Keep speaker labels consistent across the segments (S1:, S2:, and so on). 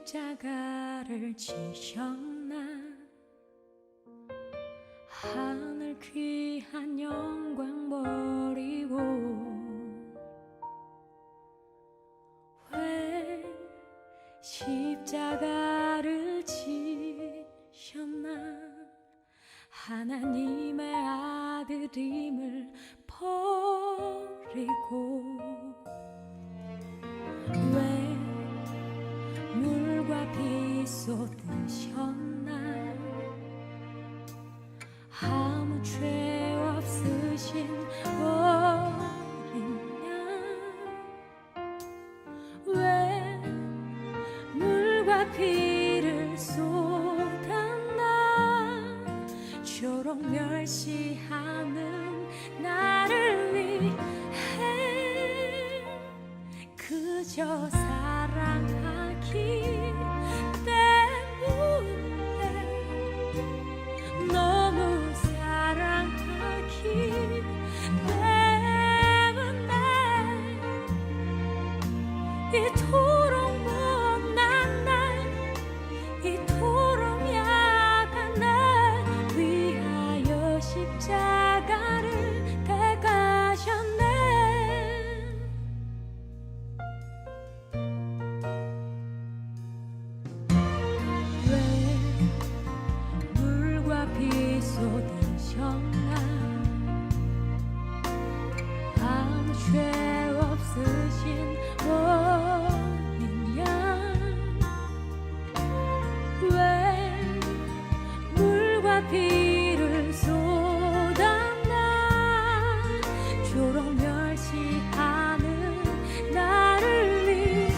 S1: 십자가를 지셨나. 하늘 귀한 영광 버리고 왜 십자가를 지셨나. 하나님의 아들임을 버리고 왜 물과 피 쏟으셨나. 아무 죄 없으신 어린 양 왜 물과 피를 쏟았나. 저런 멸시하는 나를 위해 그저 사랑하기 때문에 너무 사랑하기 때문에 이토록 못난 날 이토록 약한 날 위하여 십자가를 대가셨네. 비 쏟으셨나. 아무 죄 없으신 어린 양 왜 물과 피를 쏟았나. 저런 멸시하는 나를 위해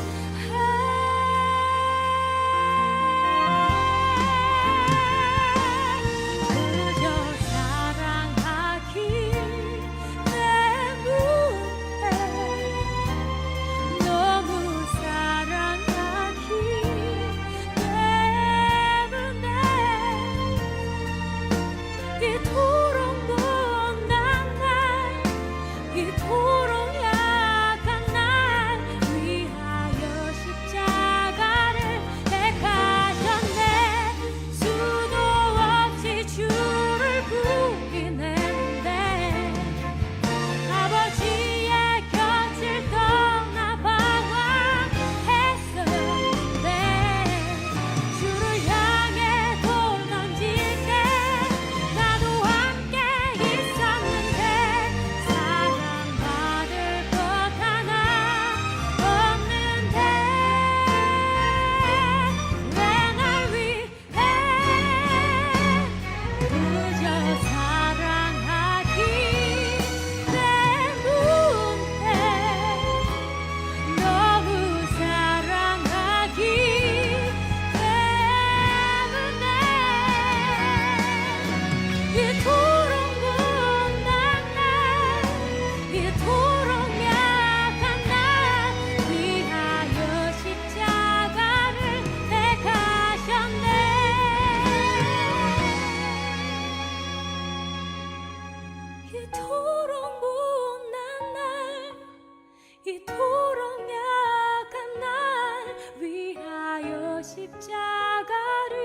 S1: 이토록 약한 날 위하여 십자가를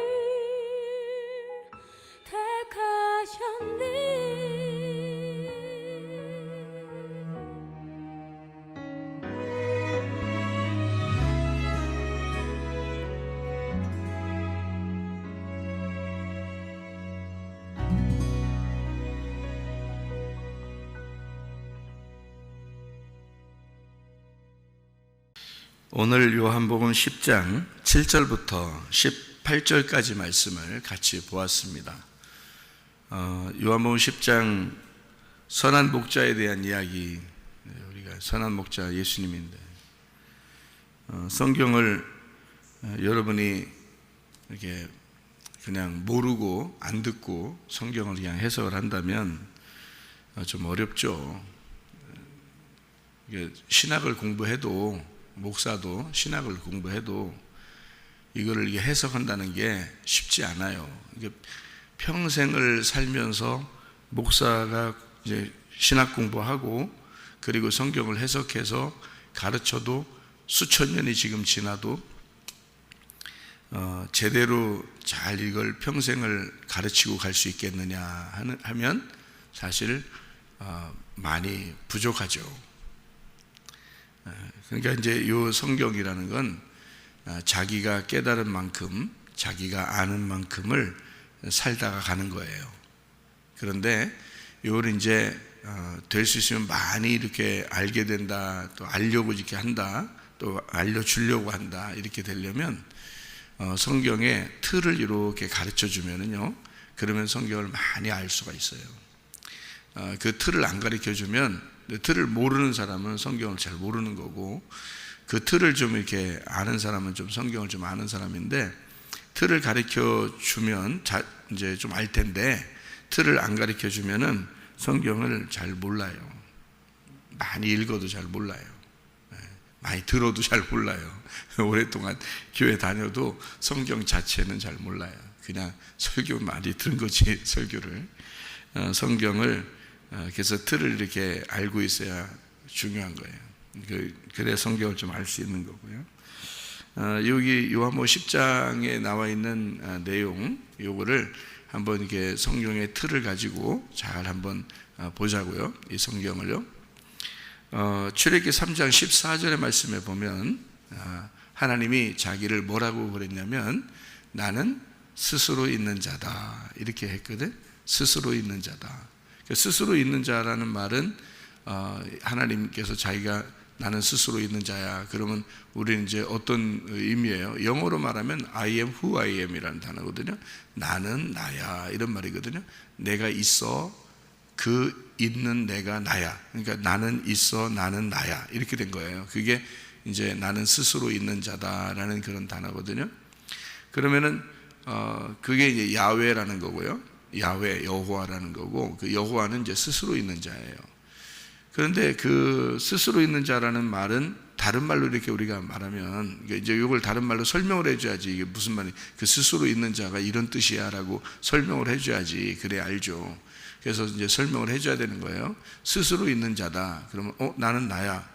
S1: 택하셨네.
S2: 오늘 요한복음 10장 7절부터 18절까지 말씀을 같이 보았습니다. 요한복음 10장 선한 목자에 대한 이야기, 우리가 선한 목자 예수님인데, 성경을 여러분이 이렇게 그냥 모르고 안 듣고 성경을 그냥 해석을 한다면 좀 어렵죠. 신학을 공부해도, 목사도 신학을 공부해도 이거를 해석한다는 게 쉽지 않아요. 평생을 살면서 목사가 이제 신학 공부하고 그리고 성경을 해석해서 가르쳐도 수천 년이 지금 지나도 제대로 잘 이걸 평생을 가르치고 갈 수 있겠느냐 하면 사실 많이 부족하죠. 그러니까 이제 이 성경이라는 건 자기가 깨달은 만큼, 자기가 아는 만큼을 살다가 가는 거예요. 그런데 이걸 이제 될 수 있으면 많이 이렇게 알게 된다, 또 알려고 이렇게 한다, 또 알려주려고 한다, 이렇게 되려면 성경의 틀을 이렇게 가르쳐 주면은요, 그러면 성경을 많이 알 수가 있어요. 그 틀을 안 가르쳐 주면, 틀을 모르는 사람은 성경을 잘 모르는 거고, 그 틀을 좀 이렇게 아는 사람은 좀 성경을 좀 아는 사람인데, 틀을 가르쳐 주면 이제 좀 알 텐데, 틀을 안 가르쳐 주면은 성경을 잘 몰라요. 많이 읽어도 잘 몰라요. 많이 들어도 잘 몰라요. 오랫동안 교회 다녀도 성경 자체는 잘 몰라요. 그냥 설교 많이 들은 거지, 설교를. 성경을 그래서 틀을 이렇게 알고 있어야 중요한 거예요. 그래 성경을 좀 알 수 있는 거고요. 여기 요한복음 10장에 나와 있는 내용, 요거를 한번 이렇게 성경의 틀을 가지고 잘 한번 보자고요. 이 성경을요. 출애굽기 3장 14절의 말씀에 보면 하나님이 자기를 뭐라고 그랬냐면 나는 스스로 있는 자다 이렇게 했거든. 스스로 있는 자다. 스스로 있는 자라는 말은 하나님께서 자기가 나는 스스로 있는 자야. 그러면 우리는 이제 어떤 의미예요? 영어로 말하면 I am who I am 이라는 단어거든요. 나는 나야 이런 말이거든요. 내가 있어, 그 있는 내가 나야. 그러니까 나는 있어, 나는 나야 이렇게 된 거예요. 그게 이제 나는 스스로 있는 자다라는 그런 단어거든요. 그러면은 그게 이제 야훼라는 거고요. 야훼, 여호와라는 거고, 그 여호와는 이제 스스로 있는 자예요. 그런데 그 스스로 있는 자라는 말은 다른 말로 이렇게 우리가 말하면 이제 이걸 다른 말로 설명을 해줘야지 이게 무슨 말이 그 스스로 있는 자가 이런 뜻이야라고 설명을 해줘야지 그래 알죠. 그래서 이제 설명을 해줘야 되는 거예요. 스스로 있는 자다. 그러면 나는 나야.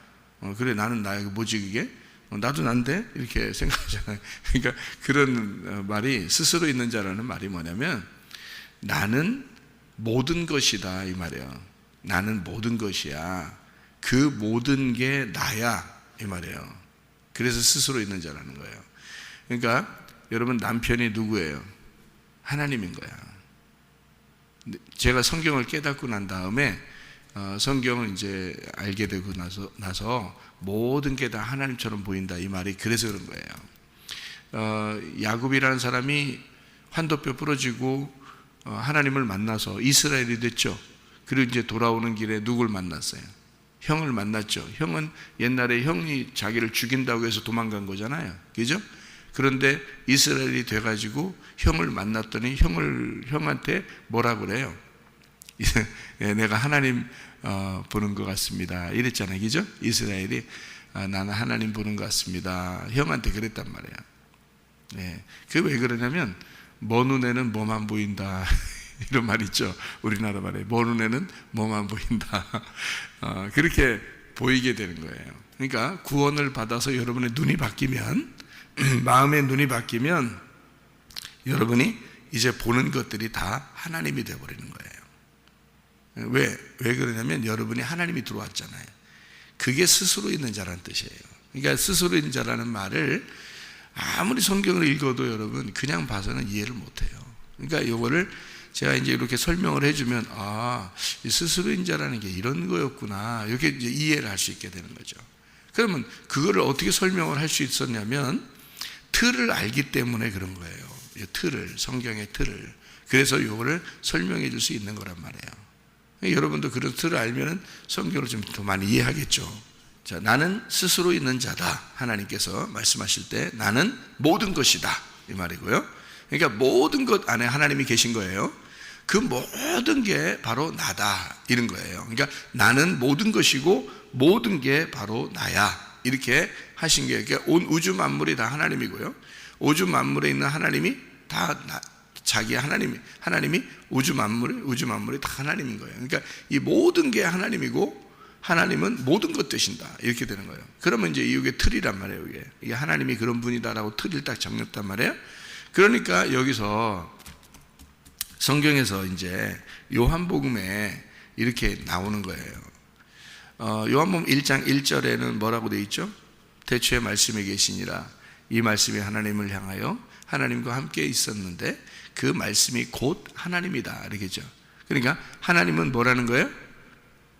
S2: 그래 나는 나야. 뭐지 그게? 나도 난데 이렇게 생각하잖아요. 그러니까 그런 말이 스스로 있는 자라는 말이 뭐냐면 나는 모든 것이다 이 말이에요. 나는 모든 것이야. 그 모든 게 나야 이 말이에요. 그래서 스스로 있는 자라는 거예요. 그러니까 여러분 남편이 누구예요? 하나님인 거야. 제가 성경을 깨닫고 난 다음에 성경을 이제 알게 되고 나서 모든 게 다 하나님처럼 보인다 이 말이 그래서 그런 거예요. 야곱이라는 사람이 환도뼈 부러지고 하나님을 만나서 이스라엘이 됐죠. 그리고 이제 돌아오는 길에 누굴 만났어요? 형을 만났죠. 형은 옛날에 형이 자기를 죽인다고 해서 도망간 거잖아요. 그죠? 그런데 이스라엘이 돼가지고 형을 만났더니 형한테 뭐라 그래요? 내가 하나님 보는 것 같습니다. 이랬잖아요. 그죠? 이스라엘이 나는 하나님 보는 것 같습니다. 형한테 그랬단 말이에요. 네. 그게 왜 그러냐면 먼 눈에는 뭐만 보인다. 이런 말 있죠. 우리나라 말에 먼 눈에는 뭐만 보인다. 그렇게 보이게 되는 거예요. 그러니까 구원을 받아서 여러분의 눈이 바뀌면 마음의 눈이 바뀌면 여러분이 이제 보는 것들이 다 하나님이 되어버리는 거예요. 왜 그러냐면 여러분이 하나님이 들어왔잖아요. 그게 스스로 있는 자라는 뜻이에요. 그러니까 스스로 있는 자라는 말을 아무리 성경을 읽어도 여러분 그냥 봐서는 이해를 못해요. 그러니까 이거를 제가 이제 이렇게 설명을 해주면 이 스스로인 자라는 게 이런 거였구나 이렇게 이제 이해를 할 수 있게 되는 거죠. 그러면 그거를 어떻게 설명을 할 수 있었냐면 틀을 알기 때문에 그런 거예요. 이 틀을, 성경의 틀을. 그래서 이거를 설명해 줄 수 있는 거란 말이에요. 여러분도 그런 틀을 알면은 성경을 좀 더 많이 이해하겠죠. 자, 나는 스스로 있는 자다. 하나님께서 말씀하실 때 나는 모든 것이다 이 말이고요. 그러니까 모든 것 안에 하나님이 계신 거예요. 그 모든 게 바로 나다 이런 거예요. 그러니까 나는 모든 것이고 모든 게 바로 나야 이렇게 하신 게 그러니까 온 우주 만물이 다 하나님이고요. 우주 만물에 있는 하나님이 다 자기 하나님이 우주 만물이 다 하나님인 거예요. 그러니까 이 모든 게 하나님이고 하나님은 모든 것 되신다 이렇게 되는 거예요. 그러면 이제 이게 틀이란 말이에요. 이게 하나님이 그런 분이다라고 틀을 딱 정렸단 말이에요. 그러니까 여기서 성경에서 이제 요한복음에 이렇게 나오는 거예요. 요한복음 1장 1절에는 뭐라고 되어 있죠? 태초에 말씀이 계시니라. 이 말씀이 하나님을 향하여 하나님과 함께 있었는데 그 말씀이 곧 하나님이다 이렇게죠. 그러니까 하나님은 뭐라는 거예요?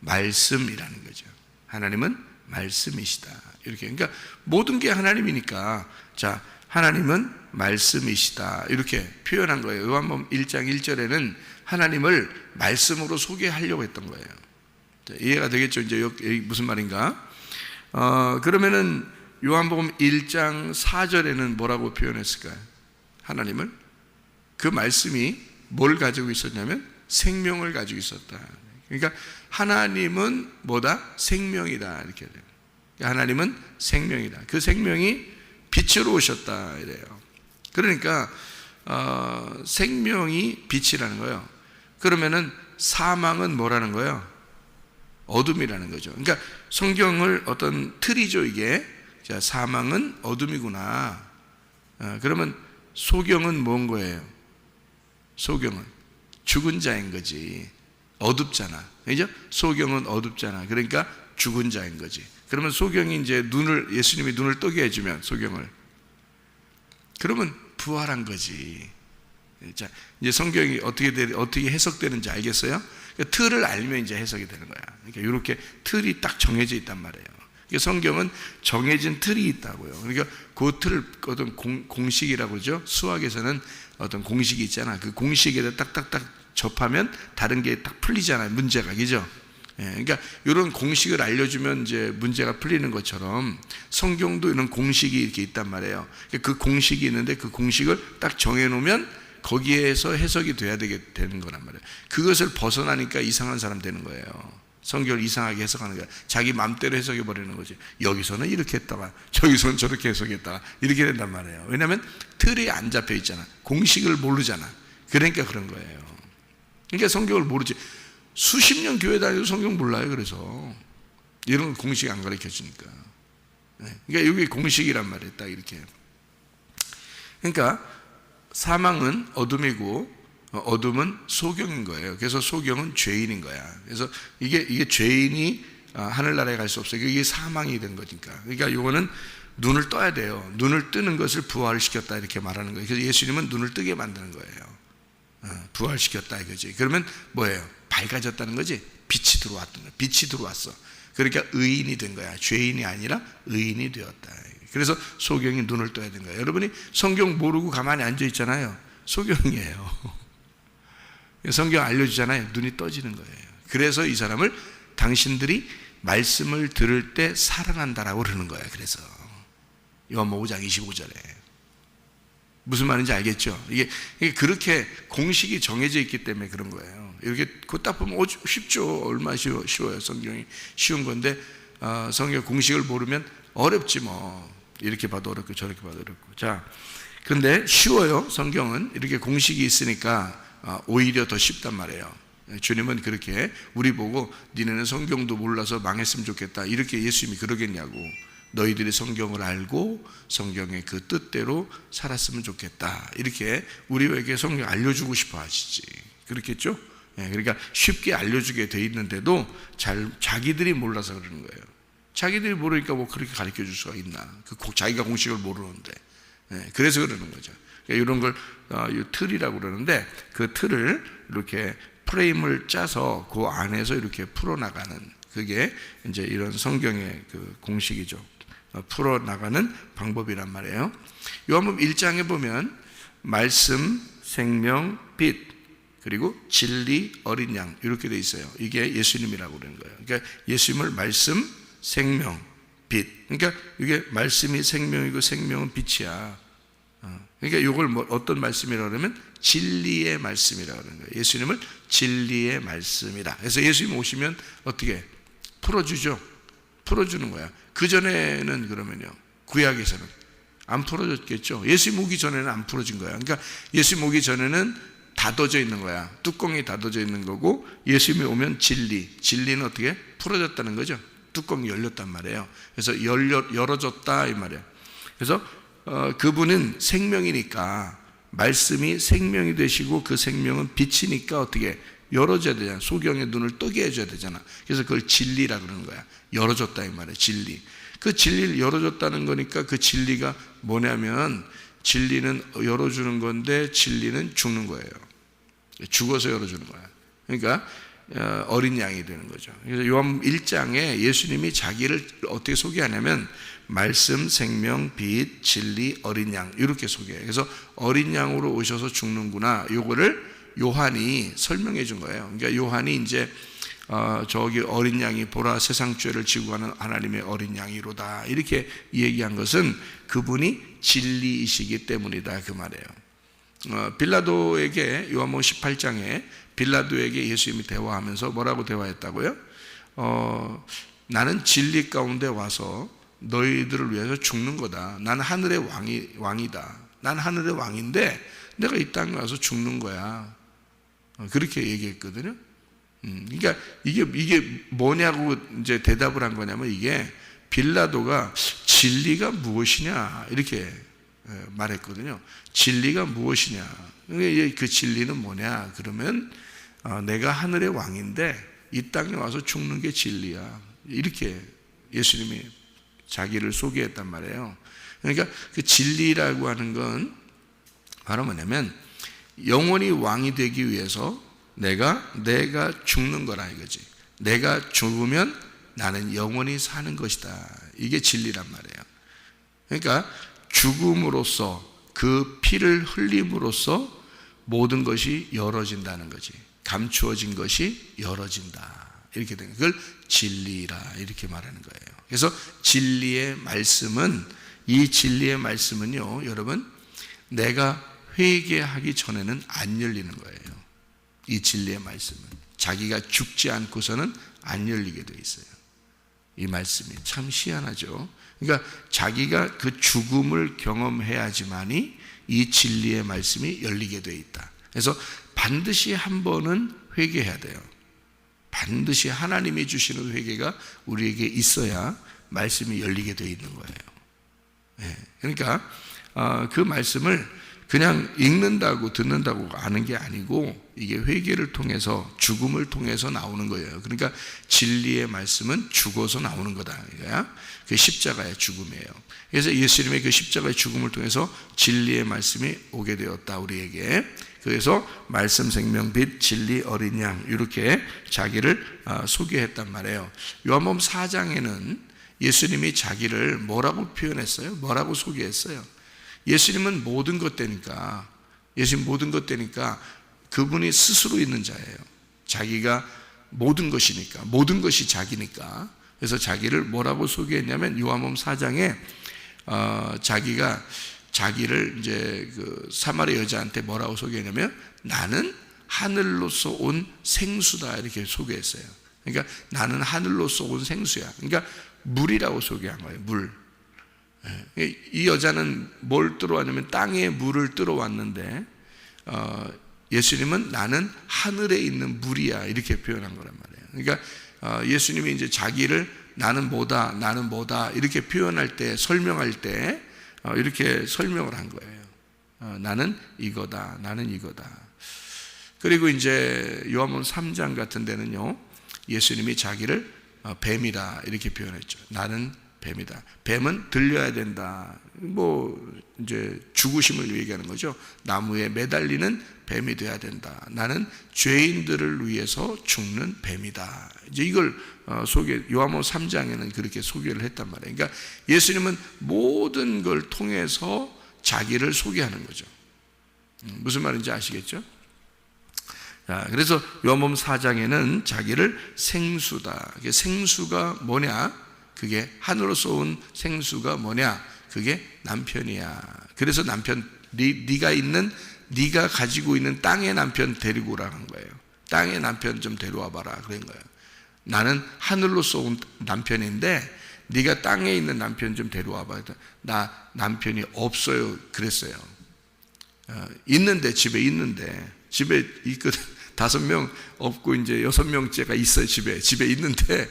S2: 말씀이라는 거죠. 하나님은 말씀이시다 이렇게. 그러니까 모든 게 하나님이니까 자, 하나님은 말씀이시다 이렇게 표현한 거예요. 요한복음 1장 1절에는 하나님을 말씀으로 소개하려고 했던 거예요. 자, 이해가 되겠죠? 이제 여기 무슨 말인가? 그러면은 요한복음 1장 4절에는 뭐라고 표현했을까요? 하나님을 그 말씀이 뭘 가지고 있었냐면 생명을 가지고 있었다. 그러니까 하나님은 뭐다? 생명이다 이렇게 돼요. 하나님은 생명이다. 그 생명이 빛으로 오셨다 이래요. 그러니까 생명이 빛이라는 거예요. 그러면은 사망은 뭐라는 거예요? 어둠이라는 거죠. 그러니까 성경을 어떤 틀이죠 이게. 자, 사망은 어둠이구나. 그러면 소경은 뭔 거예요? 소경은 죽은 자인 거지. 어둡잖아. 그죠? 소경은 어둡잖아. 그러니까 죽은 자인 거지. 그러면 소경이 이제 예수님이 눈을 뜨게 해주면 소경을, 그러면 부활한 거지. 자, 이제 성경이 어떻게 해석되는지 알겠어요? 그러니까 틀을 알면 이제 해석이 되는 거야. 그러니까 이렇게 틀이 딱 정해져 있단 말이에요. 그러니까 성경은 정해진 틀이 있다고요. 그러니까 그 틀을 어떤 공식이라고 그러죠. 수학에서는 어떤 공식이 있잖아. 그 공식에다 딱딱딱 접하면 다른 게 딱 풀리잖아요. 문제가, 그죠? 예, 그러니까 이런 공식을 알려주면 이제 문제가 풀리는 것처럼 성경도 이런 공식이 이렇게 있단 말이에요. 그 공식이 있는데 그 공식을 딱 정해놓으면 거기에서 해석이 돼야 되는 거란 말이에요. 그것을 벗어나니까 이상한 사람 되는 거예요. 성경을 이상하게 해석하는 거야. 자기 마음대로 해석해 버리는 거지. 여기서는 이렇게 했다가 저기서는 저렇게 해석했다가 이렇게 된단 말이에요. 왜냐하면 틀이 안 잡혀 있잖아. 공식을 모르잖아. 그러니까 그런 거예요. 그러니까 성경을 모르지. 수십 년 교회 다녀도 성경 몰라요. 그래서 이런 공식이 안 가르쳐 주니까. 그러니까 이게 공식이란 말이에요. 딱 이렇게. 그러니까 사망은 어둠이고 어둠은 소경인 거예요. 그래서 소경은 죄인인 거야. 그래서 이게 죄인이 하늘나라에 갈 수 없어요. 이게 사망이 된 거니까. 그러니까 이거는 눈을 떠야 돼요. 눈을 뜨는 것을 부활시켰다 이렇게 말하는 거예요. 그래서 예수님은 눈을 뜨게 만드는 거예요. 부활시켰다 이거지. 그러면 뭐예요? 밝아졌다는 거지. 빛이 들어왔던 거야. 빛이 들어왔어. 그러니까 의인이 된 거야. 죄인이 아니라 의인이 되었다. 그래서 소경이 눈을 떠야 된 거예요. 여러분이 성경 모르고 가만히 앉아 있잖아요. 소경이에요. 성경 알려주잖아요. 눈이 떠지는 거예요. 그래서 이 사람을 당신들이 말씀을 들을 때 살아난다라고 그러는 거예요. 그래서 요한복음 5장 25절에 무슨 말인지 알겠죠? 이게 그렇게 공식이 정해져 있기 때문에 그런 거예요. 이렇게 그거 딱 보면 쉽죠. 얼마나 쉬워요. 성경이 쉬운 건데 성경 공식을 모르면 어렵지 뭐. 이렇게 봐도 어렵고 저렇게 봐도 어렵고. 자, 그런데 쉬워요. 성경은 이렇게 공식이 있으니까 오히려 더 쉽단 말이에요. 주님은 그렇게 우리 보고 니네는 성경도 몰라서 망했으면 좋겠다 이렇게 예수님이 그러겠냐고. 너희들이 성경을 알고 성경의 그 뜻대로 살았으면 좋겠다 이렇게 우리에게 성경 알려주고 싶어 하시지. 그렇겠죠? 그러니까 쉽게 알려주게 돼 있는데도 자기들이 몰라서 그러는 거예요. 자기들이 모르니까 뭐 그렇게 가르쳐 줄 수가 있나. 자기가 공식을 모르는데. 그래서 그러는 거죠. 그러니까 이런 걸 틀이라고 그러는데 그 틀을 이렇게 프레임을 짜서 그 안에서 이렇게 풀어나가는 그게 이제 이런 성경의 그 공식이죠. 풀어나가는 방법이란 말이에요. 요한복음 1장에 보면 말씀, 생명, 빛 그리고 진리, 어린 양 이렇게 돼 있어요. 이게 예수님이라고 그러는 거예요. 그러니까 예수님을 말씀, 생명, 빛. 그러니까 이게 말씀이 생명이고 생명은 빛이야. 그러니까 이걸 어떤 말씀이라고 그러면 진리의 말씀이라고 하는 거예요. 예수님을 진리의 말씀이다. 그래서 예수님 오시면 어떻게 풀어주죠? 풀어주는 거야. 그전에는 그러면요. 구약에서는 안 풀어졌겠죠. 예수님 오기 전에는 안 풀어진 거야. 그러니까 예수님 오기 전에는 닫아져 있는 거야. 뚜껑이 닫아져 있는 거고, 예수님이 오면 진리는 어떻게 풀어졌다는 거죠. 뚜껑이 열렸단 말이에요. 그래서 열어졌다 이 말이에요. 그래서 그분은 생명이니까, 말씀이 생명이 되시고 그 생명은 빛이니까 어떻게 열어줘야 되잖아. 소경의 눈을 뜨게 해줘야 되잖아. 그래서 그걸 진리라 그러는 거야. 열어줬다 이 말이에요. 진리. 그 진리를 열어줬다는 거니까 그 진리가 뭐냐면, 진리는 열어주는 건데 진리는 죽는 거예요. 죽어서 열어주는 거야. 그러니까 어린 양이 되는 거죠. 그래서 요한 1장에 예수님이 자기를 어떻게 소개하냐면 말씀, 생명, 빛, 진리, 어린 양 이렇게 소개해요. 그래서 어린 양으로 오셔서 죽는구나. 요거를 요한이 설명해 준 거예요. 그러니까 요한이 이제 저기 어린 양이 보라 세상 죄를 지고 가는 하나님의 어린 양이로다 이렇게 얘기한 것은 그분이 진리이시기 때문이다 그 말이에요. 빌라도에게 요한복음 18장에 빌라도에게 예수님이 대화하면서 뭐라고 대화했다고요? 나는 진리 가운데 와서 너희들을 위해서 죽는 거다. 나는 하늘의 왕이다. 난 하늘의 왕인데 내가 이 땅에 와서 죽는 거야. 그렇게 얘기했거든요. 그러니까 이게 뭐냐고 이제 대답을 한 거냐면, 이게 빌라도가 진리가 무엇이냐 이렇게 말했거든요. 진리가 무엇이냐? 그 진리는 뭐냐? 그러면 내가 하늘의 왕인데 이 땅에 와서 죽는 게 진리야. 이렇게 예수님이 자기를 소개했단 말이에요. 그러니까 그 진리라고 하는 건 바로 뭐냐면, 영원히 왕이 되기 위해서 내가 죽는 거라 이거지. 내가 죽으면 나는 영원히 사는 것이다. 이게 진리란 말이에요. 그러니까 죽음으로써, 그 피를 흘림으로써 모든 것이 열어진다는 거지. 감추어진 것이 열어진다. 이렇게 된 그걸 진리라 이렇게 말하는 거예요. 그래서 진리의 말씀은, 이 진리의 말씀은요, 여러분, 내가 회개하기 전에는 안 열리는 거예요. 이 진리의 말씀은 자기가 죽지 않고서는 안 열리게 되어 있어요. 이 말씀이 참 희한하죠. 그러니까 자기가 그 죽음을 경험해야지만이 이 진리의 말씀이 열리게 되어 있다. 그래서 반드시 한 번은 회개해야 돼요. 반드시 하나님이 주시는 회개가 우리에게 있어야 말씀이 열리게 되어 있는 거예요. 그러니까 그 말씀을 그냥 읽는다고 듣는다고 아는 게 아니고, 이게 회개를 통해서, 죽음을 통해서 나오는 거예요. 그러니까 진리의 말씀은 죽어서 나오는 거다. 그 십자가의 죽음이에요. 그래서 예수님의 그 십자가의 죽음을 통해서 진리의 말씀이 오게 되었다 우리에게. 그래서 말씀, 생명, 빛, 진리, 어린 양 이렇게 자기를 소개했단 말이에요. 요한복음 4장에는 예수님이 자기를 뭐라고 표현했어요? 뭐라고 소개했어요? 예수님은 모든 것 되니까, 예수님 모든 것 되니까 그분이 스스로 있는 자예요. 자기가 모든 것이니까, 모든 것이 자기니까. 그래서 자기를 뭐라고 소개했냐면, 요한복음 4장에 자기가 자기를 이제 그 사마리아 여자한테 뭐라고 소개했냐면, 나는 하늘로서 온 생수다 이렇게 소개했어요. 그러니까 나는 하늘로서 온 생수야. 그러니까 물이라고 소개한 거예요. 물. 이 여자는 뭘 뜨러왔냐면 땅에 물을 뜨러왔는데, 예수님은 나는 하늘에 있는 물이야 이렇게 표현한 거란 말이에요. 그러니까 예수님이 이제 자기를 나는 뭐다 이렇게 표현할 때, 설명할 때 이렇게 설명을 한 거예요. 나는 이거다. 그리고 이제 요한복음 3장 같은 데는요, 예수님이 자기를 뱀이다 이렇게 표현했죠. 나는 뱀이다. 뱀은 들려야 된다. 이제 죽으심을 얘기하는 거죠. 나무에 매달리는 뱀이 돼야 된다. 나는 죄인들을 위해서 죽는 뱀이다. 이제 이걸 요한복음 3장에는 그렇게 소개를 했단 말이에요. 그러니까 예수님은 모든 걸 통해서 자기를 소개하는 거죠. 무슨 말인지 아시겠죠? 자, 그래서 요한복음 4장에는 자기를 생수다. 생수가 뭐냐? 그게 하늘로서 온 생수가 뭐냐? 그게 남편이야. 그래서 남편, 네가 가지고 있는 땅의 남편 데리고 오라는 거예요. 땅의 남편 좀 데려와 봐라 그런 거예요. 나는 하늘로서 온 남편인데 네가 땅에 있는 남편 좀 데려와 봐. 나 남편이 없어요 그랬어요. 있는데, 집에 있는데 집에 있거든. 5명 없고 이제 6명째가 있어요. 집에 있는데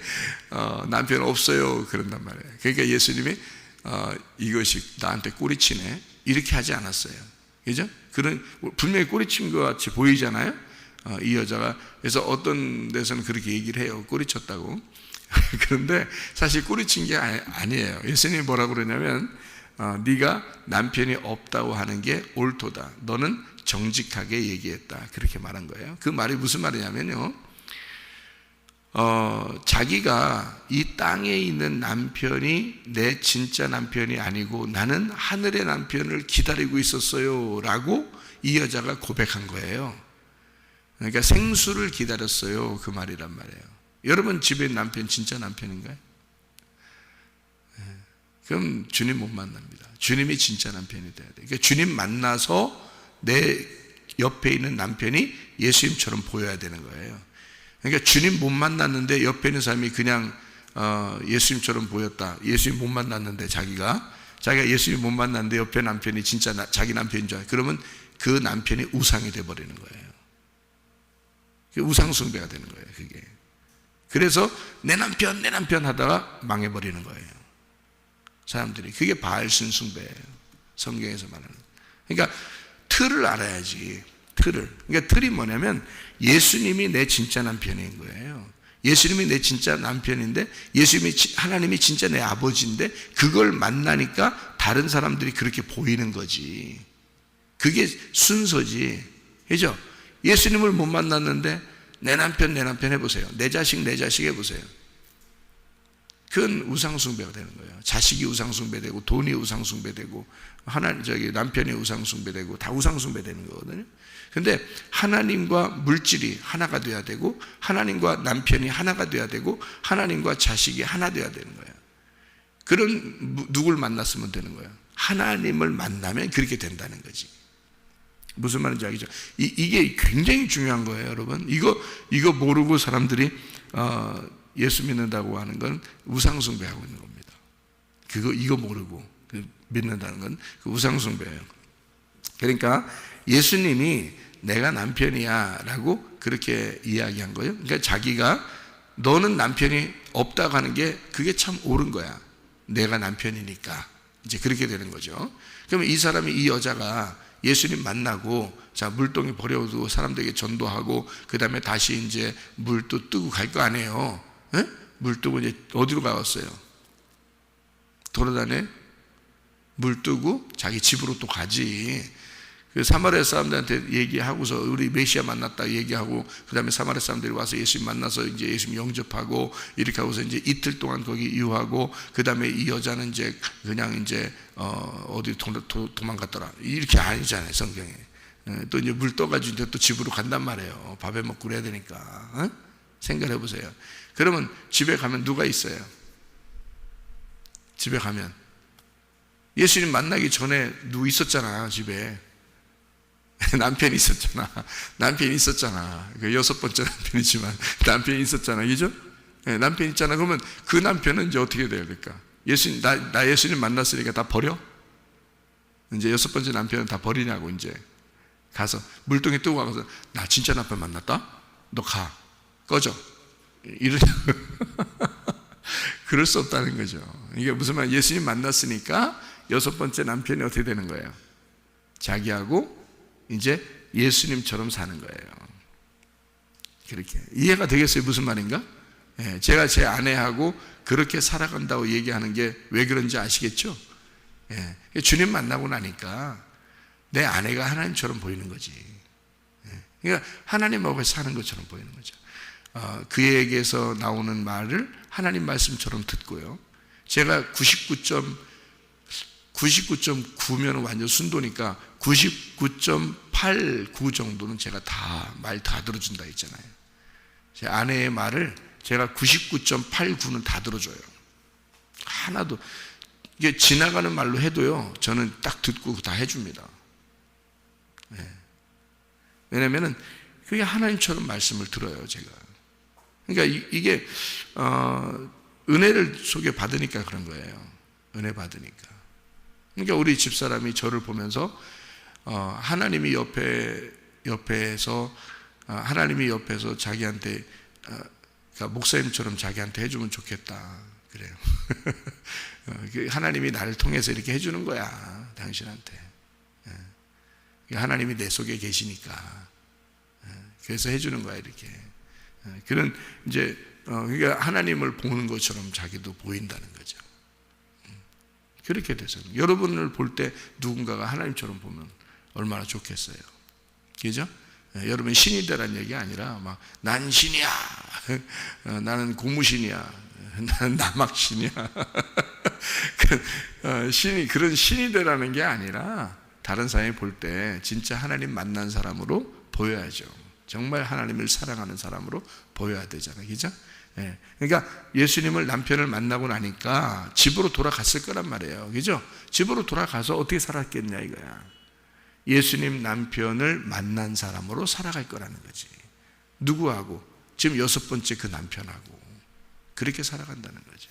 S2: 남편 없어요. 그런단 말이에요. 그러니까 예수님이 이것이 나한테 꼬리치네 이렇게 하지 않았어요. 그죠? 그런 분명히 꼬리친 것 같이 보이잖아요. 이 여자가. 그래서 어떤 데서는 그렇게 얘기를 해요. 꼬리쳤다고. 그런데 사실 꼬리친 게 아니에요. 예수님이 뭐라고 그러냐면 네가 남편이 없다고 하는 게 옳도다. 너는 정직하게 얘기했다. 그렇게 말한 거예요. 그 말이 무슨 말이냐면요, 자기가 이 땅에 있는 남편이 내 진짜 남편이 아니고 나는 하늘의 남편을 기다리고 있었어요 라고 이 여자가 고백한 거예요. 그러니까 생수를 기다렸어요. 그 말이란 말이에요. 여러분 집에 남편 진짜 남편인가요? 그럼 주님 못 만납니다. 주님이 진짜 남편이 돼야 돼요. 그러니까 주님 만나서 내 옆에 있는 남편이 예수님처럼 보여야 되는 거예요. 그러니까 주님 못 만났는데 옆에 있는 사람이 그냥 예수님처럼 보였다. 예수님 못 만났는데 자기가 예수님 못 만났는데 옆에 남편이 진짜 자기 남편인 줄 알아요. 그러면 그 남편이 우상이 돼버리는 거예요. 우상 숭배가 되는 거예요. 그게. 그래서 내 남편 하다가 망해버리는 거예요. 사람들이. 그게 바알신 숭배예요. 성경에서 말하는. 그러니까 틀을 알아야지. 그러니까 틀이 뭐냐면 예수님이 내 진짜 남편인 거예요. 예수님이 내 진짜 남편인데 하나님이 진짜 내 아버지인데 그걸 만나니까 다른 사람들이 그렇게 보이는 거지. 그게 순서지. 그죠? 예수님을 못 만났는데 내 남편 해보세요. 내 자식 해보세요. 그건 우상숭배가 되는 거예요. 자식이 우상숭배되고 돈이 우상숭배되고 남편이 우상숭배되고 다 우상숭배되는 거거든요. 근데 하나님과 물질이 하나가 돼야 되고 하나님과 남편이 하나가 돼야 되고 하나님과 자식이 하나 돼야 되는 거예요. 그런 누굴 만났으면 되는 거예요. 하나님을 만나면 그렇게 된다는 거지. 무슨 말인지 알겠죠? 이게 굉장히 중요한 거예요, 여러분. 이거 모르고 사람들이 예수 믿는다고 하는 건 우상숭배하고 있는 겁니다. 이거 모르고 믿는다는 건 우상숭배예요. 그러니까 예수님이 내가 남편이야 라고 그렇게 이야기한 거예요. 그러니까 자기가 너는 남편이 없다고 하는 게 그게 참 옳은 거야. 내가 남편이니까. 이제 그렇게 되는 거죠. 그러면 이 여자가 예수님 만나고 물동에 버려두고 사람들에게 전도하고 그 다음에 다시 이제 물도 뜨고 갈 거 아니에요. 에? 물 뜨고 이제 어디로 가왔어요? 돌아다녀? 물 뜨고 자기 집으로 또 가지. 그 사마리아 사람들한테 얘기하고서 우리 메시아 만났다 얘기하고 그 다음에 사마리아 사람들이 와서 예수님 만나서 이제 예수님 영접하고 이렇게 하고서 이제 이틀 동안 거기 유하고 그 다음에 이 여자는 이제 그냥 이제 어디 도망갔더라 이렇게 아니잖아요 성경에. 또 이제 물 떠가지고 이제 또 집으로 간단 말이에요. 밥에 먹고 그래야 되니까. 생각해 보세요. 그러면 집에 가면 누가 있어요? 집에 가면 예수님 만나기 전에 누구 있었잖아 집에. 남편이 있었잖아. 그 6번째 남편이지만 남편이 있었잖아. 그죠? 네, 남편 있잖아. 그러면 그 남편은 이제 어떻게 돼야 될까? 나 예수님 만났으니까 다 버려? 이제 6번째 남편은 다 버리냐고 이제 가서 물동에 뜨고 가서 나 진짜 남편 만났다? 너 가. 꺼져. 이러냐고. 그럴 수 없다는 거죠. 이게 무슨 말? 예수님 만났으니까 6번째 남편이 어떻게 되는 거예요? 자기하고 이제 예수님처럼 사는 거예요. 그렇게 이해가 되겠어요? 무슨 말인가? 제가 제 아내하고 그렇게 살아간다고 얘기하는 게 왜 그런지 아시겠죠? 주님 만나고 나니까 내 아내가 하나님처럼 보이는 거지. 그러니까 하나님하고 사는 것처럼 보이는 거죠. 그에게서 나오는 말을 하나님 말씀처럼 듣고요. 제가 99.9면 완전 순도니까 99.89 정도는 제가 말 다 들어준다 했잖아요. 제 아내의 말을 제가 99.89는 다 들어줘요. 하나도 이게 지나가는 말로 해도요. 저는 딱 듣고 다 해줍니다. 왜냐면은 그게 하나님처럼 말씀을 들어요, 제가. 그러니까 이게 은혜를 속에 받으니까 그런 거예요. 은혜 받으니까. 그러니까 우리 집사람이 저를 보면서 하나님이 옆에 옆에서 하나님이 옆에서 자기한테 그러니까 목사님처럼 자기한테 해주면 좋겠다 그래요. 하나님이 나를 통해서 이렇게 해주는 거야 당신한테. 하나님이 내 속에 계시니까 그래서 해주는 거야 이렇게. 그런 이제 그러니까 하나님을 보는 것처럼 자기도 보인다는 거죠. 그렇게 돼서 여러분을 볼 때 누군가가 하나님처럼 보면 얼마나 좋겠어요. 그죠? 여러분 신이 되라는 얘기 아니라 막 난 신이야, 나는 고무신이야, 나는 나막신이야. 신이 그런 신이 되라는 게 아니라 다른 사람이 볼 때 진짜 하나님 만난 사람으로 보여야죠. 정말 하나님을 사랑하는 사람으로 보여야 되잖아요. 그죠? 예. 그러니까 예수님을 남편을 만나고 나니까 집으로 돌아갔을 거란 말이에요. 그죠? 집으로 돌아가서 어떻게 살았겠냐 이거야. 예수님 남편을 만난 사람으로 살아갈 거라는 거지. 누구하고? 지금 6번째 그 남편하고 그렇게 살아간다는 거죠.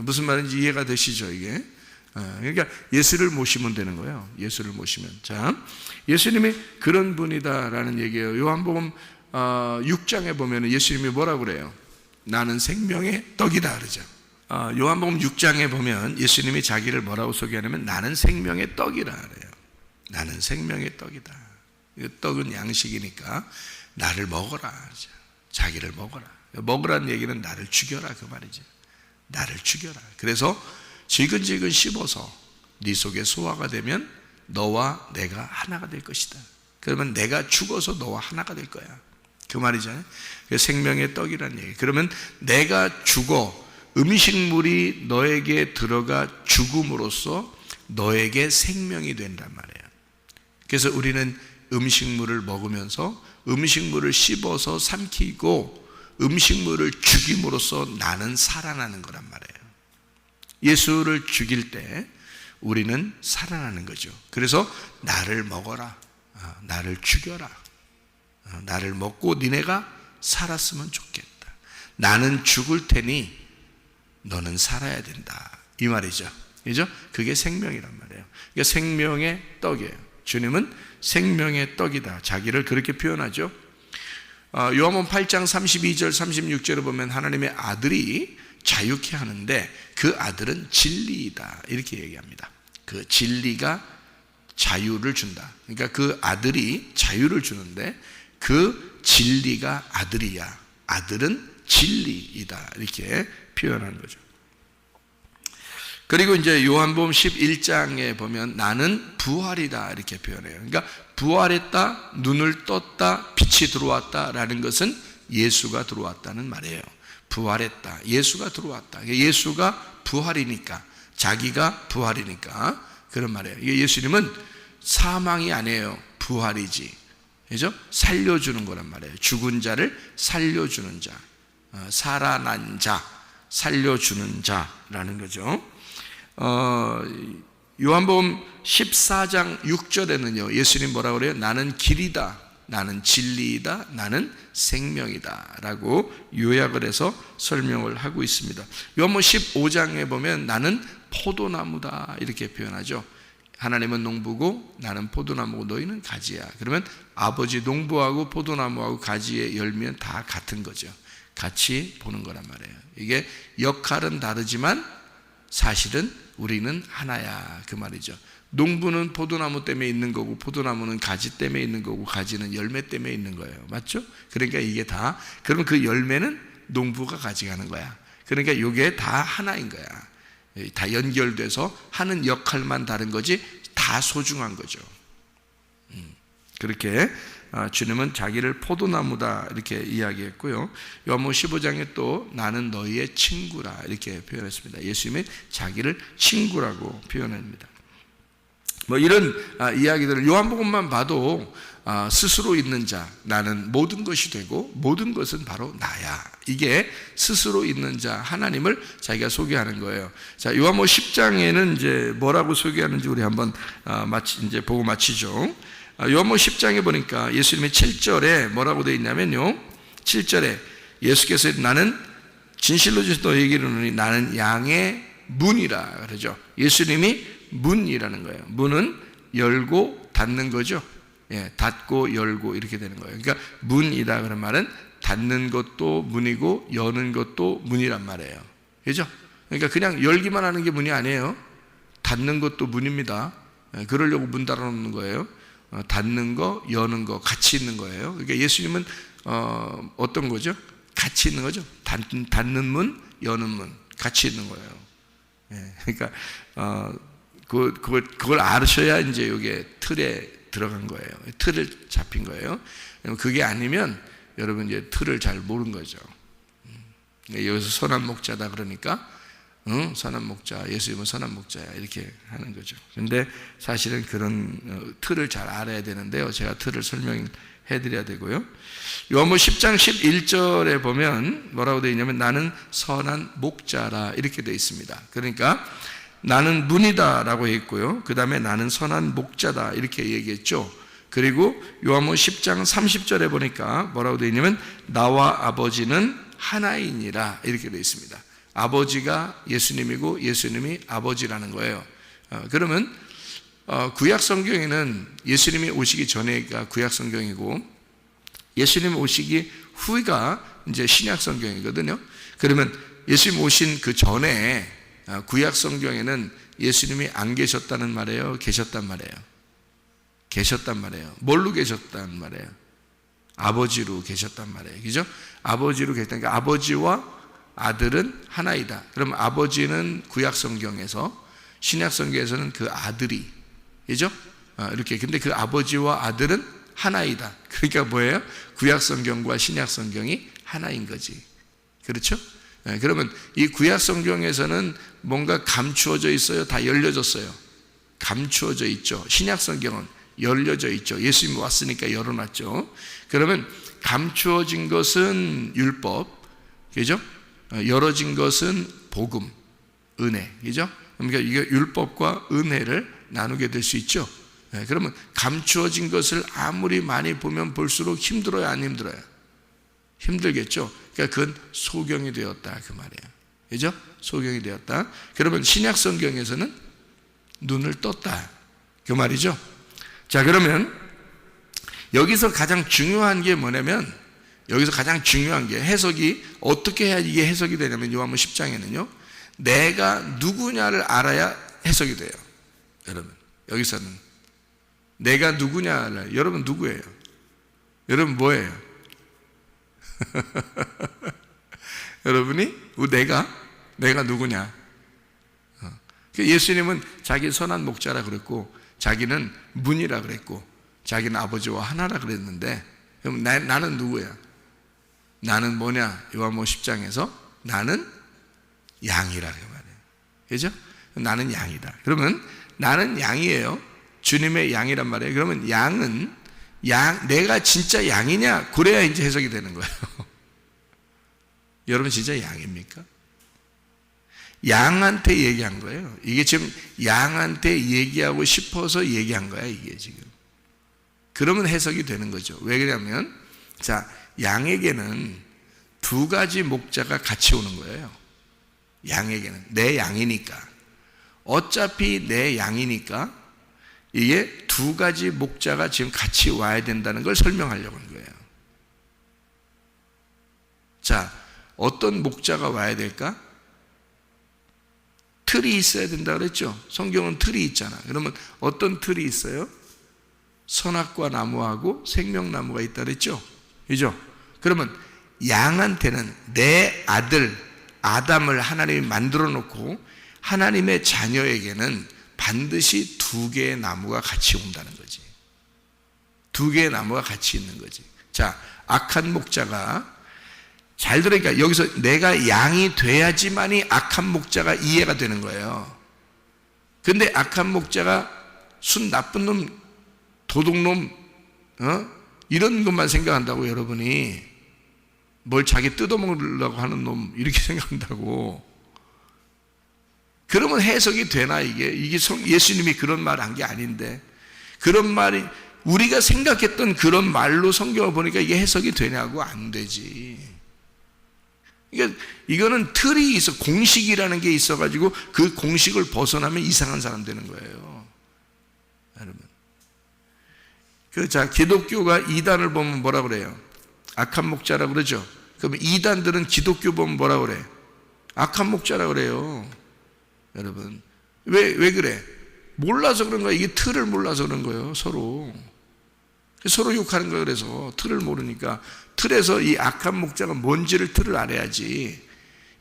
S2: 무슨 말인지 이해가 되시죠 이게? 그러니까 예수를 모시면 되는 거예요. 예수를 모시면. 자, 예수님이 그런 분이다라는 얘기예요. 요한복음 6장에 보면 예수님이 뭐라고 그래요? 나는 생명의 떡이다 그러죠. 요한복음 6장에 보면 예수님이 자기를 뭐라고 소개하냐면 나는 생명의 떡이라 그래요. 나는 생명의 떡이다. 떡은 양식이니까 나를 먹어라. 자기를 먹어라. 먹으라는 얘기는 나를 죽여라 그 말이죠. 나를 죽여라. 그래서 질근질근 씹어서 네 속에 소화가 되면 너와 내가 하나가 될 것이다. 그러면 내가 죽어서 너와 하나가 될 거야. 그 말이잖아요. 생명의 떡이라는 얘기. 그러면 내가 죽어 음식물이 너에게 들어가 죽음으로써 너에게 생명이 된단 말이에요. 그래서 우리는 음식물을 먹으면서 음식물을 씹어서 삼키고 음식물을 죽임으로써 나는 살아나는 거란 말이에요. 예수를 죽일 때 우리는 살아나는 거죠. 그래서 나를 먹어라, 나를 죽여라, 나를 먹고 니네가 살았으면 좋겠다. 나는 죽을 테니 너는 살아야 된다 이 말이죠. 그죠? 그게 생명이란 말이에요. 그러니까 생명의 떡이에요. 주님은 생명의 떡이다. 자기를 그렇게 표현하죠. 요한복음 8장 32절 36절을 보면 하나님의 아들이 자유케 하는데 그 아들은 진리이다 이렇게 얘기합니다. 그 진리가 자유를 준다. 그러니까 그 아들이 자유를 주는데 그 진리가 아들이야. 아들은 진리이다 이렇게 표현하는 거죠. 그리고 이제 요한복음 11장에 보면 나는 부활이다 이렇게 표현해요. 그러니까 부활했다, 눈을 떴다, 빛이 들어왔다라는 것은 예수가 들어왔다는 말이에요. 부활했다, 예수가 들어왔다. 예수가 부활이니까, 자기가 부활이니까 그런 말이에요. 예수님은 사망이 아니에요. 부활이지. 그죠? 살려주는 거란 말이에요. 죽은 자를 살려주는 자, 살아난 자, 살려주는 자라는 거죠. 요한복음 14장 6절에는요 예수님 뭐라고 그래요? 나는 길이다, 나는 진리이다, 나는 생명이다 라고 요약을 해서 설명을 하고 있습니다. 요한복음 15장에 보면 나는 포도나무다 이렇게 표현하죠. 하나님은 농부고 나는 포도나무고 너희는 가지야. 그러면 아버지 농부하고 포도나무하고 가지의 열매는 다 같은 거죠. 같이 보는 거란 말이에요. 이게 역할은 다르지만 사실은 우리는 하나야 그 말이죠. 농부는 포도나무 때문에 있는 거고 포도나무는 가지 때문에 있는 거고 가지는 열매 때문에 있는 거예요. 맞죠? 그러니까 이게 다 그러면 그 열매는 농부가 가져가는 거야. 그러니까 이게 다 하나인 거야. 다 연결돼서 하는 역할만 다른 거지 다 소중한 거죠. 그렇게 주님은 자기를 포도나무다 이렇게 이야기했고요. 요한복음 15장에 또 나는 너희의 친구라 이렇게 표현했습니다. 예수님이 자기를 친구라고 표현합니다. 뭐 이런 이야기들을 요한복음만 봐도 스스로 있는 자, 나는 모든 것이 되고 모든 것은 바로 나야. 이게 스스로 있는 자, 하나님을 자기가 소개하는 거예요. 자, 요한복음 10장에는 이제 뭐라고 소개하는지 우리 한번 이제 보고 마치죠. 요한복음 10장에 보니까 예수님이 7절에 뭐라고 되어 있냐면요. 7절에 예수께서 나는 진실로 진실로 너희에게 이르노니 나는 양의 문이라 그러죠. 예수님이 문이라는 거예요. 문은 열고 닫는 거죠. 닫고 열고 이렇게 되는 거예요. 그러니까 문이다 그런 말은 닫는 것도 문이고 여는 것도 문이란 말이에요. 그죠? 그러니까 그냥 열기만 하는 게 문이 아니에요. 닫는 것도 문입니다. 그러려고 문 달아놓는 거예요. 닫는 거, 여는 거 같이 있는 거예요. 그러니까 예수님은 어떤 거죠? 같이 있는 거죠. 닫는 문, 여는 문 같이 있는 거예요. 그러니까 그걸 알으셔야 이제 이게 틀에 들어간 거예요. 틀을 잡힌 거예요. 그게 아니면 여러분 이제 틀을 잘 모르는 거죠. 여기서 선한 목자다 그러니까 선한 목자, 예수님은 선한 목자야 이렇게 하는 거죠. 근데 사실은 그런 틀을 잘 알아야 되는데요. 제가 틀을 설명해 드려야 되고요. 요한복음 10장 11절에 보면 뭐라고 되어 있냐면 나는 선한 목자라 이렇게 되어 있습니다. 그러니까 나는 문이다 라고 했고요. 그 다음에 나는 선한 목자다 이렇게 얘기했죠. 그리고 요한복음 10장 30절에 보니까 뭐라고 되어 있냐면 나와 아버지는 하나이니라 이렇게 되어 있습니다. 아버지가 예수님이고 예수님이 아버지라는 거예요. 그러면 구약 성경에는 예수님이 오시기 전에가 구약 성경이고 예수님 오시기 후가 이제 신약 성경이거든요. 그러면 예수님 오신 그 전에 구약 성경에는 예수님이 안 계셨다는 말이에요? 계셨단 말이에요? 계셨단 말이에요. 뭘로 계셨단 말이에요? 아버지로 계셨단 말이에요. 그죠? 아버지로 계셨다니까 아버지와 아들은 하나이다. 그럼 아버지는 구약 성경에서 신약 성경에서는 그 아들이 그죠? 이렇게 근데 그 아버지와 아들은 하나이다. 그러니까 뭐예요? 구약 성경과 신약 성경이 하나인 거지. 그렇죠? 그러면 이 구약 성경에서는 뭔가 감추어져 있어요? 다 열려졌어요? 감추어져 있죠. 신약 성경은 열려져 있죠. 예수님이 왔으니까 열어놨죠. 그러면 감추어진 것은 율법, 그죠? 열어진 것은 복음, 은혜, 그죠? 그러니까 이게 율법과 은혜를 나누게 될 수 있죠. 그러면 감추어진 것을 아무리 많이 보면 볼수록 힘들어요, 안 힘들어요? 힘들겠죠. 그러니까 그건 소경이 되었다 그 말이에요. 그죠? 소경이 되었다. 그러면 신약 성경에서는 눈을 떴다 그 말이죠. 자, 그러면 여기서 가장 중요한 게 뭐냐면 여기서 가장 중요한 게 해석이 어떻게 해야 이게 해석이 되냐면 요한복음 10장에는요 내가 누구냐를 알아야 해석이 돼요. 여러분 여기서는 내가 누구냐를 여러분 누구예요? 여러분 뭐예요? 여러분이 내가 누구냐? 예수님은 자기 선한 목자라 그랬고 자기는 문이라 그랬고 자기는 아버지와 하나라 그랬는데 그럼 나는 누구야? 나는 뭐냐? 요한복음 10장에서 나는 양이라 그 말이에요. 그죠? 나는 양이다. 그러면 나는 양이에요. 주님의 양이란 말이에요. 그러면 양은 내가 진짜 양이냐? 그래야 이제 해석이 되는 거예요. 여러분 진짜 양입니까? 양한테 얘기한 거예요. 이게 지금 양한테 얘기하고 싶어서 얘기한 거야, 이게 지금. 그러면 해석이 되는 거죠. 왜 그러냐면, 자, 양에게는 두 가지 목자가 같이 오는 거예요. 양에게는. 내 양이니까. 어차피 내 양이니까 이게 두 가지 목자가 지금 같이 와야 된다는 걸 설명하려고 하는 거예요. 자, 어떤 목자가 와야 될까? 틀이 있어야 된다 그랬죠? 성경은 틀이 있잖아. 그러면 어떤 틀이 있어요? 선악과 나무하고 생명나무가 있다 그랬죠? 그죠? 그러면 양한테는 내 아들 아담을 하나님이 만들어 놓고 하나님의 자녀에게는 반드시 두 개의 나무가 같이 온다는 거지. 두 개의 나무가 같이 있는 거지. 자, 악한 목자가 잘 들으니까 여기서 내가 양이 돼야지만이 악한 목자가 이해가 되는 거예요. 근데 악한 목자가 순 나쁜 놈, 도둑놈, 이런 것만 생각한다고 여러분이 뭘 자기 뜯어먹으려고 하는 놈 이렇게 생각한다고. 그러면 해석이 되나 이게 예수님이 그런 말 한 게 아닌데 그런 말이 우리가 생각했던 그런 말로 성경을 보니까 이게 해석이 되냐고 안 되지. 그러니까 이거는 틀이 있어 공식이라는 게 있어가지고 그 공식을 벗어나면 이상한 사람 되는 거예요. 여러분 자, 기독교가 이단을 보면 뭐라 그래요? 악한 목자라고 그러죠. 그럼 이단들은 기독교 보면 뭐라 그래? 악한 목자라 그래요. 여러분, 왜 그래? 몰라서 그런 거야. 이게 틀을 몰라서 그런 거예요. 서로 욕하는 거예요. 그래서 틀을 모르니까. 틀에서 이 악한 목자가 뭔지를 틀을 알아야지.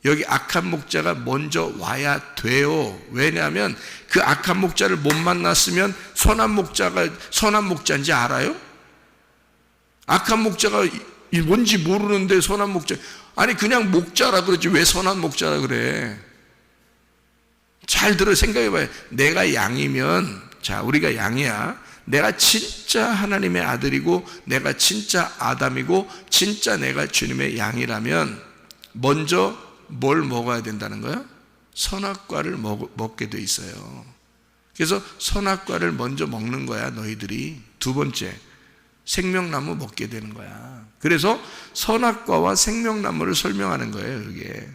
S2: 여기 악한 목자가 먼저 와야 돼요. 왜냐하면 그 악한 목자를 못 만났으면 선한 목자가 선한 목자인지 알아요? 악한 목자가 뭔지 모르는데 선한 목자, 아니 그냥 목자라 그러지 왜 선한 목자라 그래? 잘 들어 생각해 봐요. 내가 양이면, 자, 우리가 양이야. 내가 진짜 하나님의 아들이고 내가 진짜 아담이고 진짜 내가 주님의 양이라면 먼저 뭘 먹어야 된다는 거야? 선악과를 먹게 돼 있어요. 그래서 선악과를 먼저 먹는 거야. 너희들이 두 번째 생명나무 먹게 되는 거야. 그래서 선악과와 생명나무를 설명하는 거예요. 이게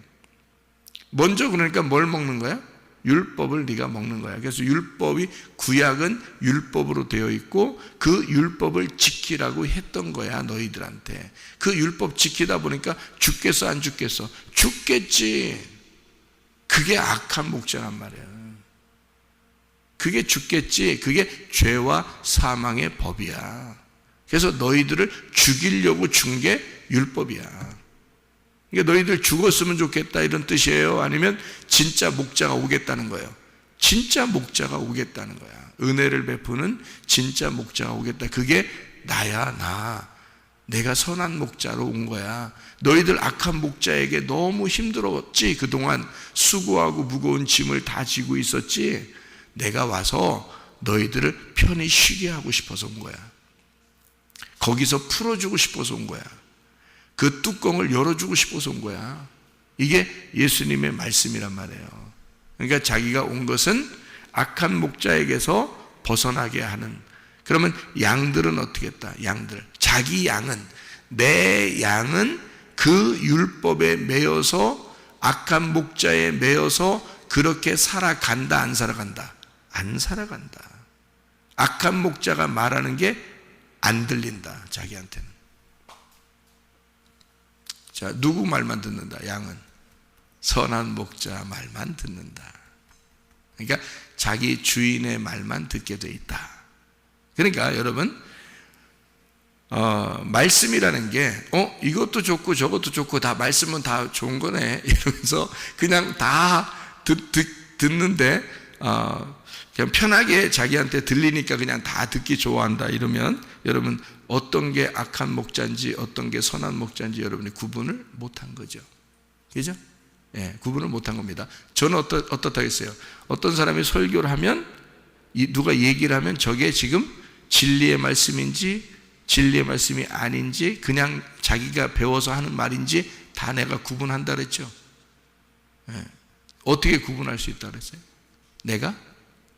S2: 먼저 그러니까 뭘 먹는 거야? 율법을 네가 먹는 거야. 그래서 율법이, 구약은 율법으로 되어 있고 그 율법을 지키라고 했던 거야. 너희들한테. 그 율법 지키다 보니까 죽겠어 안 죽겠어? 죽겠지. 그게 악한 목자란 말이야. 그게 죽겠지. 그게 죄와 사망의 법이야. 그래서 너희들을 죽이려고 준 게 율법이야. 그러니까 너희들 죽었으면 좋겠다 이런 뜻이에요? 아니면 진짜 목자가 오겠다는 거예요? 진짜 목자가 오겠다는 거야. 은혜를 베푸는 진짜 목자가 오겠다. 그게 나야. 내가 선한 목자로 온 거야. 너희들 악한 목자에게 너무 힘들었지. 그동안 수고하고 무거운 짐을 다 지고 있었지. 내가 와서 너희들을 편히 쉬게 하고 싶어서 온 거야. 거기서 풀어주고 싶어서 온 거야. 그 뚜껑을 열어주고 싶어서 온 거야. 이게 예수님의 말씀이란 말이에요. 그러니까 자기가 온 것은 악한 목자에게서 벗어나게 하는. 그러면 양들은 어떻게 했다? 양들, 자기 양은, 내 양은 그 율법에 매여서 악한 목자에 매여서 그렇게 살아간다 안 살아간다? 안 살아간다. 악한 목자가 말하는 게 안 들린다. 자기한테는. 자, 누구 말만 듣는다? 양은 선한 목자 말만 듣는다. 그러니까 자기 주인의 말만 듣게 돼 있다. 그러니까 여러분, 말씀이라는 게 이것도 좋고 저것도 좋고 다 말씀은 다 좋은 거네 이러면서 그냥 다 듣는데 그냥 편하게 자기한테 들리니까 그냥 다 듣기 좋아한다 이러면 여러분 어떤 게 악한 목자인지 어떤 게 선한 목자인지 여러분이 구분을 못한 거죠. 그죠? 예, 구분을 못한 겁니다. 저는 어떻다 했어요? 어떤 사람이 설교를 하면 누가 얘기를 하면 저게 지금 진리의 말씀인지 진리의 말씀이 아닌지 그냥 자기가 배워서 하는 말인지 다 내가 구분한다 그랬죠. 예. 어떻게 구분할 수 있다 그랬어요? 내가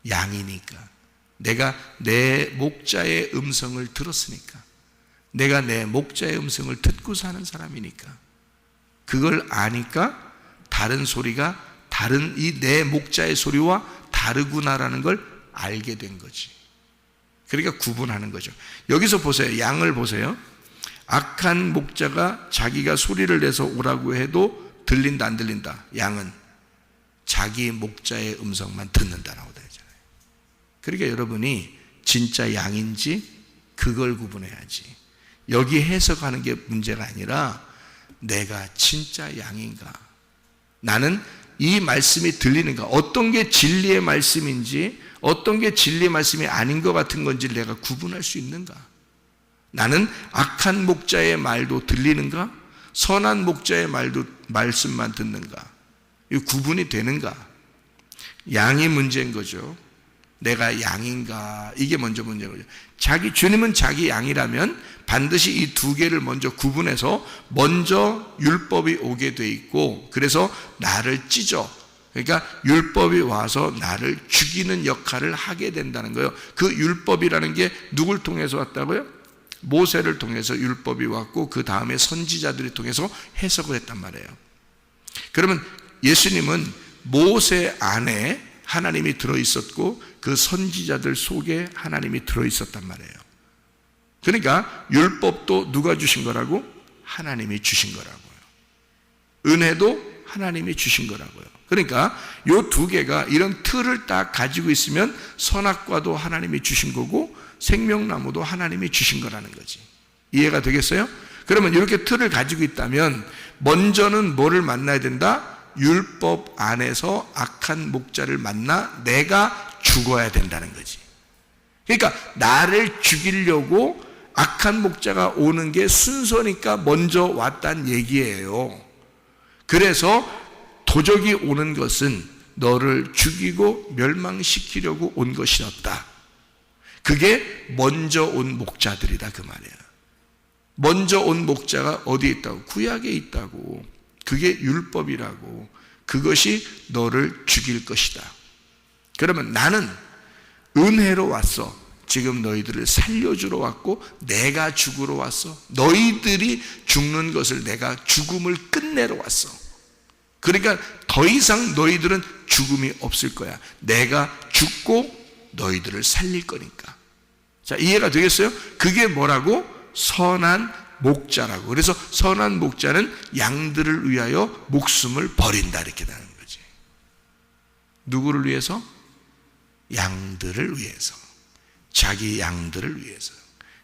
S2: 양이니까, 내가 내 목자의 음성을 들었으니까, 내가 내 목자의 음성을 듣고 사는 사람이니까, 그걸 아니까 다른 소리가 다른 이 내 목자의 소리와 다르구나라는 걸 알게 된 거지. 그러니까 구분하는 거죠. 여기서 보세요. 양을 보세요. 악한 목자가 자기가 소리를 내서 오라고 해도 들린다 안 들린다? 양은 자기 목자의 음성만 듣는다라고 되잖아요. 그러니까 여러분이 진짜 양인지 그걸 구분해야지. 여기 해석하는 게 문제가 아니라 내가 진짜 양인가? 나는 이 말씀이 들리는가? 어떤 게 진리의 말씀인지 어떤 게 진리의 말씀이 아닌 것 같은 건지 내가 구분할 수 있는가? 나는 악한 목자의 말도 들리는가? 선한 목자의 말씀만 듣는가? 이 구분이 되는가? 양이 문제인 거죠. 내가 양인가? 이게 먼저 문제인 거죠. 주님은 자기 양이라면 반드시 이 두 개를 먼저 구분해서 먼저 율법이 오게 돼 있고 그래서 나를 찢어. 그러니까 율법이 와서 나를 죽이는 역할을 하게 된다는 거예요. 그 율법이라는 게 누굴 통해서 왔다고요? 모세를 통해서 율법이 왔고 그 다음에 선지자들이 통해서 해석을 했단 말이에요. 그러면 예수님은 모세 안에 하나님이 들어있었고 그 선지자들 속에 하나님이 들어있었단 말이에요. 그러니까 율법도 누가 주신 거라고? 하나님이 주신 거라고요. 은혜도 하나님이 주신 거라고요. 그러니까 요 두 개가 이런 틀을 딱 가지고 있으면 선악과도 하나님이 주신 거고 생명나무도 하나님이 주신 거라는 거지. 이해가 되겠어요? 그러면 이렇게 틀을 가지고 있다면 먼저는 뭐를 만나야 된다? 율법 안에서 악한 목자를 만나 내가 죽어야 된다는 거지. 그러니까 나를 죽이려고 악한 목자가 오는 게 순서니까 먼저 왔다는 얘기예요. 그래서 도적이 오는 것은 너를 죽이고 멸망시키려고 온 것이었다. 그게 먼저 온 목자들이다 그 말이야. 먼저 온 목자가 어디에 있다고? 구약에 있다고. 그게 율법이라고. 그것이 너를 죽일 것이다. 그러면 나는 은혜로 왔어. 지금 너희들을 살려주러 왔고 내가 죽으러 왔어. 너희들이 죽는 것을 내가 죽음을 끝내러 왔어. 그러니까 더 이상 너희들은 죽음이 없을 거야. 내가 죽고 너희들을 살릴 거니까. 자, 이해가 되겠어요? 그게 뭐라고? 선한 목자라고. 그래서 선한 목자는 양들을 위하여 목숨을 버린다 이렇게 되는 거지. 누구를 위해서? 양들을 위해서. 자기 양들을 위해서.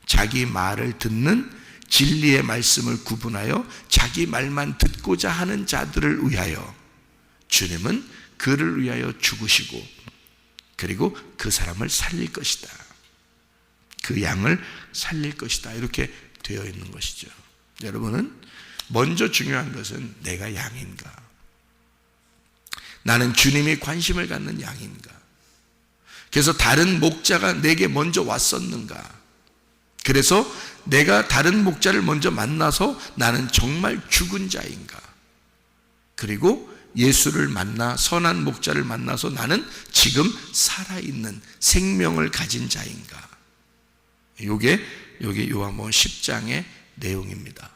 S2: 자기 말을 듣는 진리의 말씀을 구분하여 자기 말만 듣고자 하는 자들을 위하여 주님은 그를 위하여 죽으시고 그리고 그 사람을 살릴 것이다. 그 양을 살릴 것이다. 이렇게 되어 있는 것이죠. 여러분은 먼저 중요한 것은 내가 양인가? 나는 주님이 관심을 갖는 양인가? 그래서 다른 목자가 내게 먼저 왔었는가? 그래서 내가 다른 목자를 먼저 만나서 나는 정말 죽은 자인가? 그리고 예수를 만나 선한 목자를 만나서 나는 지금 살아있는 생명을 가진 자인가? 이게 여기 요한복음 10장의 내용입니다.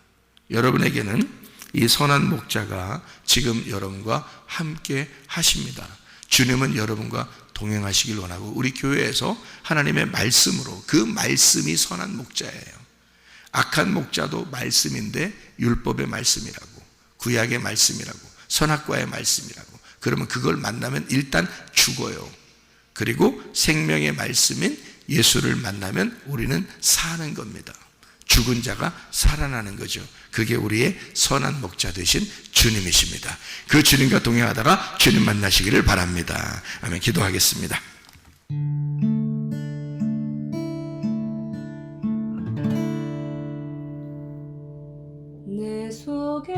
S2: 여러분에게는 이 선한 목자가 지금 여러분과 함께 하십니다. 주님은 여러분과 동행하시길 원하고 우리 교회에서 하나님의 말씀으로 그 말씀이 선한 목자예요. 악한 목자도 말씀인데 율법의 말씀이라고 구약의 말씀이라고 선악과의 말씀이라고 그러면 그걸 만나면 일단 죽어요. 그리고 생명의 말씀인 예수를 만나면 우리는 사는 겁니다. 죽은 자가 살아나는 거죠. 그게 우리의 선한 목자 되신 주님이십니다. 그 주님과 동행하다가 주님 만나시기를 바랍니다. 아멘. 기도하겠습니다.
S1: 내 속에